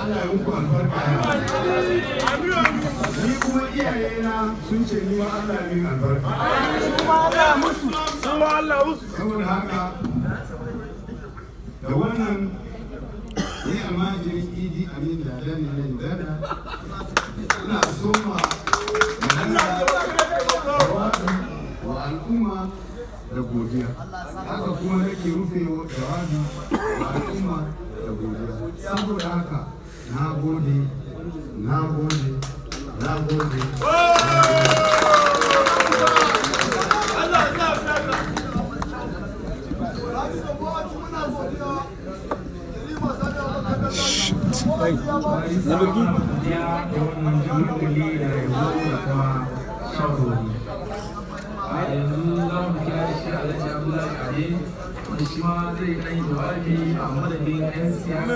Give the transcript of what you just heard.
Allah ya muku albarka ni kuma iyayena sun ce ni ma Allah ya min albarka saboda haka da wannan ni almajirin Idi Amin da Dani ne dada ina soma wa al'umma da godiya haka kuma nake rufe jawabi wa al'umma da godiya saboda haka na gode yanzu za mu kira shi Alhaji Abdullahi Ade, wanda shi ma zai ɗan jawabi a madadin 'yan siyasa.